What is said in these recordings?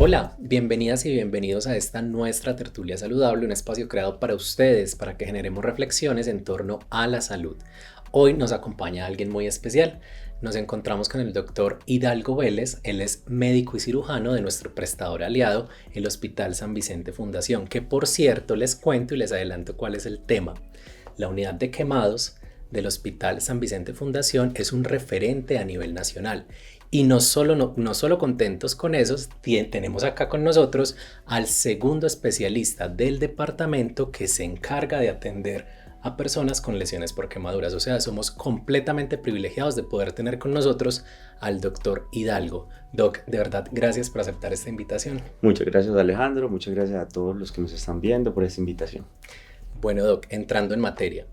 Hola, bienvenidas y bienvenidos a esta nuestra tertulia saludable, un espacio creado para ustedes, para que generemos reflexiones en torno a la salud. Hoy nos acompaña alguien muy especial. Nos encontramos con el doctor Hidalgo Vélez. Él es médico y cirujano de nuestro prestador aliado, el Hospital San Vicente Fundación, que por cierto les cuento y les adelanto cuál es el tema. La unidad de quemados del Hospital San Vicente Fundación es un referente a nivel nacional. Y no solo contentos con eso, tenemos acá con nosotros al segundo especialista del departamento que se encarga de atender a personas con lesiones por quemaduras. O sea, somos completamente privilegiados de poder tener con nosotros al doctor Hidalgo. Doc, de verdad, gracias por aceptar esta invitación. Muchas gracias, Alejandro. Muchas gracias a todos los que nos están viendo por esta invitación. Bueno, Doc, entrando en materia.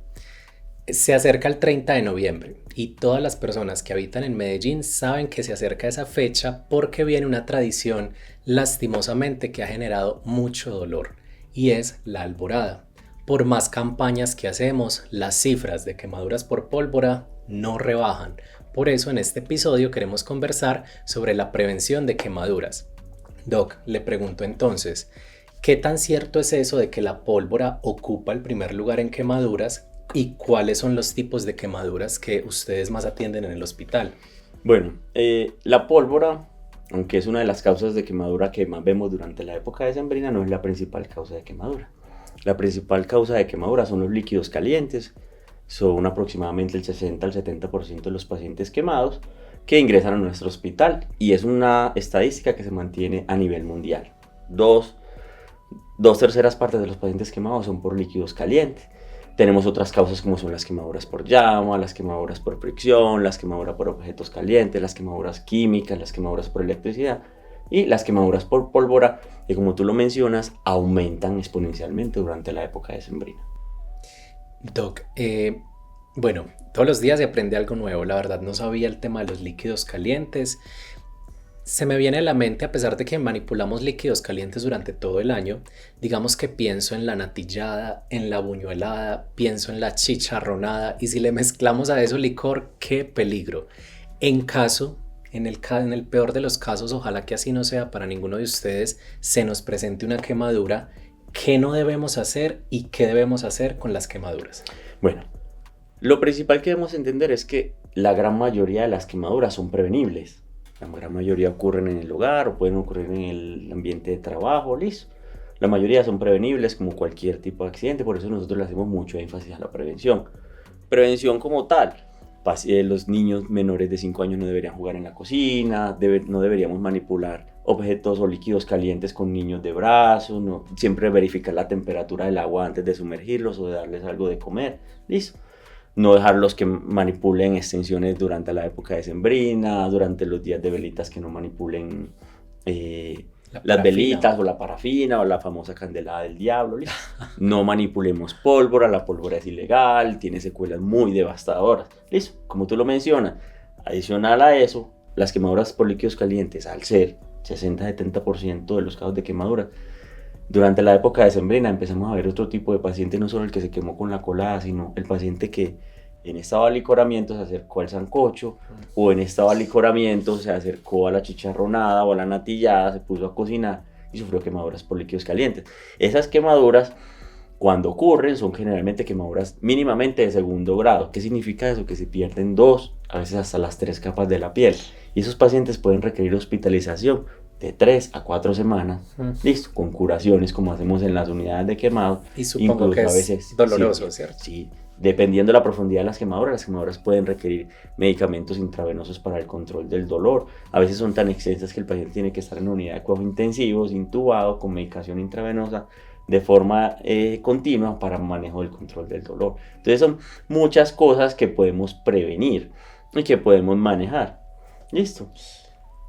Se acerca el 30 de noviembre y todas las personas que habitan en Medellín saben que se acerca esa fecha porque viene una tradición lastimosamente que ha generado mucho dolor y es la alborada. Por más campañas que hacemos, las cifras de quemaduras por pólvora no rebajan. Por eso en este episodio queremos conversar sobre la prevención de quemaduras. Doc, le pregunto entonces, ¿qué tan cierto es eso de que la pólvora ocupa el primer lugar en quemaduras? ¿Y cuáles son los tipos de quemaduras que ustedes más atienden en el hospital? Bueno, la pólvora, aunque es una de las causas de quemadura que más vemos durante la época decembrina, no es la principal causa de quemadura. La principal causa de quemadura son los líquidos calientes. Son aproximadamente el 60 al 70% de los pacientes quemados que ingresan a nuestro hospital. Y es una estadística que se mantiene a nivel mundial. Dos terceras partes de los pacientes quemados son por líquidos calientes. Tenemos otras causas como son las quemaduras por llama, las quemaduras por fricción, las quemaduras por objetos calientes, las quemaduras químicas, las quemaduras por electricidad y las quemaduras por pólvora, que como tú lo mencionas, aumentan exponencialmente durante la época decembrina. Doc, bueno, todos los días se aprende algo nuevo. La verdad no sabía el tema de los líquidos calientes. Se me viene a la mente, a pesar de que manipulamos líquidos calientes durante todo el año, digamos que pienso en la natillada, en la buñuelada, pienso en la chicharronada, y si le mezclamos a eso licor, ¡qué peligro! En el peor de los casos, ojalá que así no sea para ninguno de ustedes, se nos presente una quemadura, ¿qué no debemos hacer y qué debemos hacer con las quemaduras? Bueno, lo principal que debemos entender es que la gran mayoría de las quemaduras son prevenibles. La gran mayoría ocurren en el hogar o pueden ocurrir en el ambiente de trabajo, listo. La mayoría son prevenibles como cualquier tipo de accidente, por eso nosotros le hacemos mucho énfasis a la prevención. Prevención como tal, los niños menores de 5 años no deberían jugar en la cocina, no deberíamos manipular objetos o líquidos calientes con niños de brazos, siempre verificar la temperatura del agua antes de sumergirlos o de darles algo de comer, listo. No dejarlos que manipulen extensiones durante la época decembrina, durante los días de velitas que no manipulen las velitas o la parafina o la famosa candelada del diablo. No manipulemos pólvora, la pólvora es ilegal, tiene secuelas muy devastadoras. Listo, como tú lo mencionas, adicional a eso, las quemaduras por líquidos calientes, al ser 60-70% de los casos de quemadura, durante la época decembrina empezamos a ver otro tipo de paciente, no solo el que se quemó con la colada, sino el paciente que en estado de alicoramiento se acercó al sancocho o en estado de alicoramiento se acercó a la chicharronada o a la natillada, se puso a cocinar y sufrió quemaduras por líquidos calientes. Esas quemaduras, cuando ocurren, son generalmente quemaduras mínimamente de segundo grado. ¿Qué significa eso? Que se pierden 2, a veces hasta las 3 capas de la piel. Y esos pacientes pueden requerir hospitalización de 3 a 4 semanas, listo, con curaciones como hacemos en las unidades de quemado. Y supongo que a veces, es doloroso, sí, ¿cierto? Sí, dependiendo de la profundidad de las quemaduras pueden requerir medicamentos intravenosos para el control del dolor. A veces son tan extensas que el paciente tiene que estar en una unidad de cuidados intensivos, intubado, con medicación intravenosa de forma continua para manejo del control del dolor. Entonces son muchas cosas que podemos prevenir y que podemos manejar. Listo.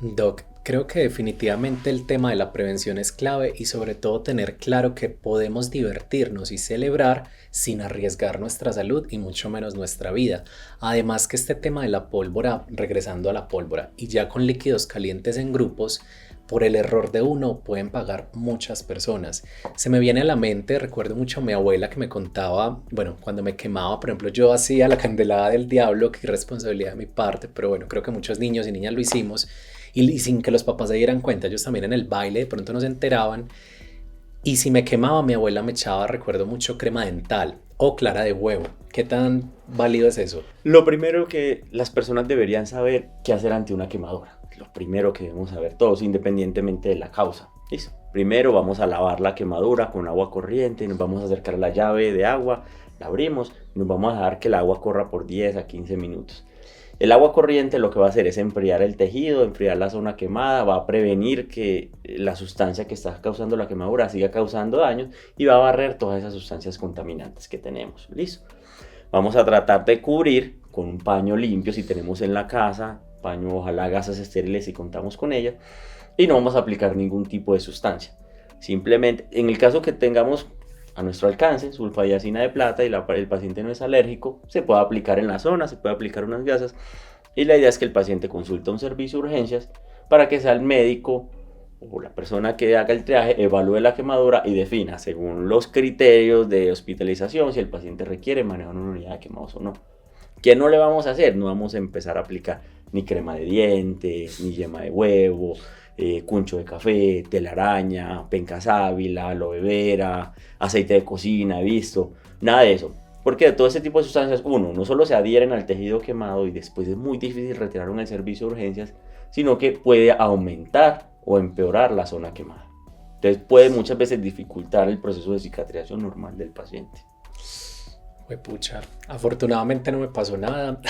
Doc, creo que definitivamente el tema de la prevención es clave y sobre todo tener claro que podemos divertirnos y celebrar sin arriesgar nuestra salud y mucho menos nuestra vida. Además que este tema de la pólvora, regresando a la pólvora y ya con líquidos calientes en grupos, por el error de uno pueden pagar muchas personas. Se me viene a la mente, recuerdo mucho a mi abuela que me contaba, bueno, cuando me quemaba, por ejemplo, yo hacía la candelada del diablo, qué irresponsabilidad de mi parte, pero bueno, creo que muchos niños y niñas lo hicimos. y sin que los papás se dieran cuenta. Ellos también en el baile de pronto no se enteraban. Y si me quemaba, mi abuela me echaba, recuerdo mucho, crema dental o clara de huevo. ¿Qué tan válido es eso? Lo primero que las personas deberían saber qué hacer ante una quemadura. Lo primero que debemos saber todos, independientemente de la causa. ¿Listo? Primero vamos a lavar la quemadura con agua corriente, nos vamos a acercar a la llave de agua, la abrimos y nos vamos a dejar que el agua corra por 10 a 15 minutos. El agua corriente lo que va a hacer es enfriar el tejido, enfriar la zona quemada, va a prevenir que la sustancia que está causando la quemadura siga causando daños y va a barrer todas esas sustancias contaminantes que tenemos. ¿Listo? Vamos a tratar de cubrir con un paño limpio si tenemos en la casa, paño, ojalá gasas estériles si contamos con ellas, y no vamos a aplicar ningún tipo de sustancia. Simplemente, en el caso que tengamos a nuestro alcance sulfadiazina de plata y el paciente no es alérgico, se puede aplicar en la zona, se puede aplicar unas gasas, y la idea es que el paciente consulte un servicio de urgencias para que sea el médico o la persona que haga el triaje evalúe la quemadura y defina según los criterios de hospitalización si el paciente requiere manejo en una unidad de quemados o no. ¿Qué no le vamos a hacer? No vamos a empezar a aplicar ni crema de dientes, ni yema de huevo, cuncho de café, telaraña, penca sábila, aloe vera, aceite de cocina, visto, nada de eso. Porque de todo ese tipo de sustancias, uno, no solo se adhieren al tejido quemado y después es muy difícil retirarlo en el servicio de urgencias, sino que puede aumentar o empeorar la zona quemada. Entonces puede muchas veces dificultar el proceso de cicatrización normal del paciente. Pucha, afortunadamente no me pasó nada.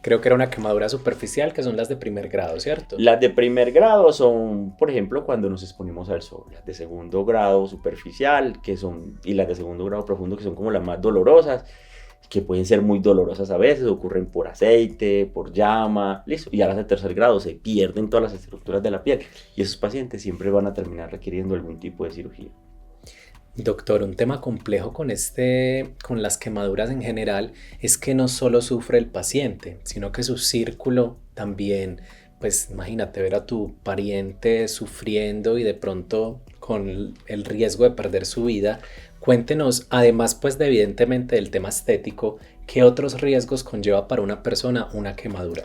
Creo que era una quemadura superficial, que son las de primer grado, ¿cierto? Las de primer grado son, por ejemplo, cuando nos exponemos al sol. Las de segundo grado superficial, y las de segundo grado profundo, que son como las más dolorosas, que pueden ser muy dolorosas a veces, ocurren por aceite, por llama, listo. Y ya las de tercer grado se pierden todas las estructuras de la piel y esos pacientes siempre van a terminar requiriendo algún tipo de cirugía. Doctor, un tema complejo con las quemaduras en general es que no solo sufre el paciente, sino que su círculo también, pues imagínate ver a tu pariente sufriendo y de pronto con el riesgo de perder su vida. Cuéntenos, además pues evidentemente del tema estético, ¿qué otros riesgos conlleva para una persona una quemadura?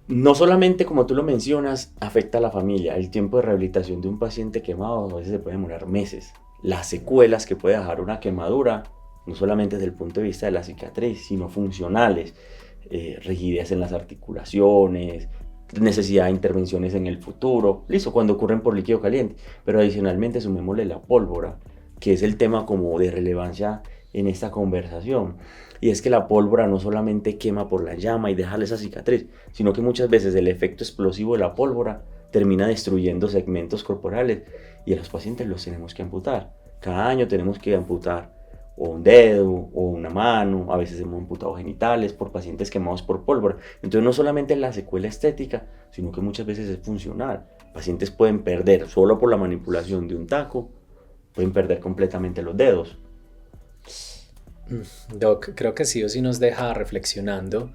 No solamente, como tú lo mencionas, afecta a la familia. El tiempo de rehabilitación de un paciente quemado a veces se puede demorar meses. Las secuelas que puede dejar una quemadura, no solamente desde el punto de vista de la cicatriz, sino funcionales, rigidez en las articulaciones, necesidad de intervenciones en el futuro, listo, cuando ocurren por líquido caliente. Pero adicionalmente sumémosle la pólvora, que es el tema como de relevancia en esta conversación. Y es que la pólvora no solamente quema por la llama y deja esa cicatriz, sino que muchas veces el efecto explosivo de la pólvora termina destruyendo segmentos corporales y a los pacientes los tenemos que amputar. Cada año tenemos que amputar o un dedo o una mano, a veces hemos amputado genitales por pacientes quemados por pólvora. Entonces no solamente es la secuela estética, sino que muchas veces es funcional. Pacientes pueden perder solo por la manipulación de un taco, pueden perder completamente los dedos. Doc, creo que sí o sí nos deja reflexionando.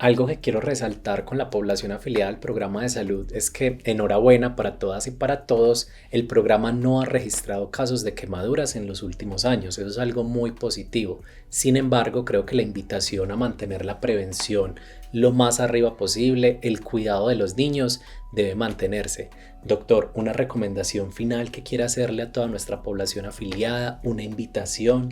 Algo que quiero resaltar con la población afiliada al programa de salud es que, enhorabuena para todas y para todos, el programa no ha registrado casos de quemaduras en los últimos años. Eso es algo muy positivo. Sin embargo, creo que la invitación a mantener la prevención lo más arriba posible, el cuidado de los niños debe mantenerse. Doctor, una recomendación final que quiera hacerle a toda nuestra población afiliada, una invitación.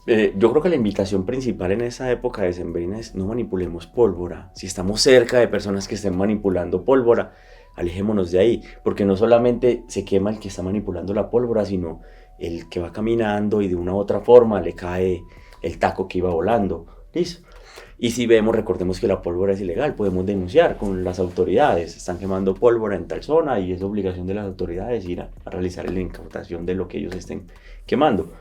Yo creo que la invitación principal en esa época decembrina es no manipulemos pólvora. Si estamos cerca de personas que estén manipulando pólvora, alejémonos de ahí, porque no solamente se quema el que está manipulando la pólvora, sino el que va caminando y de una u otra forma le cae el taco que iba volando. ¿Listo? Y si vemos, recordemos que la pólvora es ilegal, podemos denunciar con las autoridades. Están quemando pólvora en tal zona y es obligación de las autoridades ir a realizar la incautación de lo que ellos estén quemando.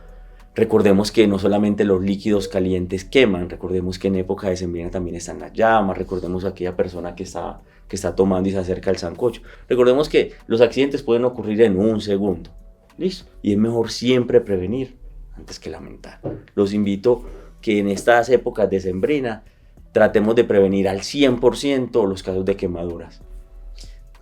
Recordemos que no solamente los líquidos calientes queman, recordemos que en época decembrina también están las llamas, recordemos a aquella persona que está tomando y se acerca al sancocho. Recordemos que los accidentes pueden ocurrir en un segundo, ¿listo? Y es mejor siempre prevenir antes que lamentar. Los invito que en estas épocas decembrinas tratemos de prevenir al 100% los casos de quemaduras.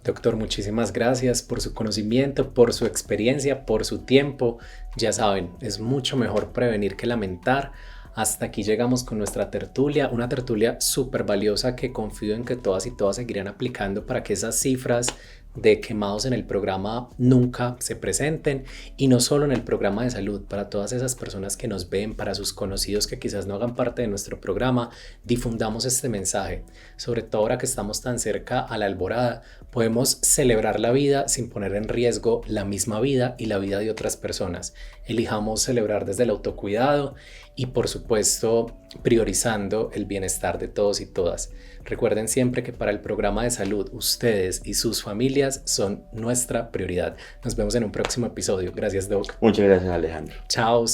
Doctor, muchísimas gracias por su conocimiento, por su experiencia, por su tiempo. Ya saben, es mucho mejor prevenir que lamentar. Hasta aquí llegamos con nuestra tertulia, una tertulia súper valiosa que confío en que todas y todas seguirán aplicando para que esas cifras de quemados en el programa nunca se presenten, y no solo en el programa de salud, para todas esas personas que nos ven, para sus conocidos que quizás no hagan parte de nuestro programa, difundamos este mensaje. Sobre todo ahora que estamos tan cerca a la alborada, podemos celebrar la vida sin poner en riesgo la misma vida y la vida de otras personas. Elijamos celebrar desde el autocuidado y, por supuesto, priorizando el bienestar de todos y todas. Recuerden siempre que para el programa de salud, ustedes y sus familias son nuestra prioridad. Nos vemos en un próximo episodio. Gracias, Doc. Muchas gracias, Alejandro. Chao.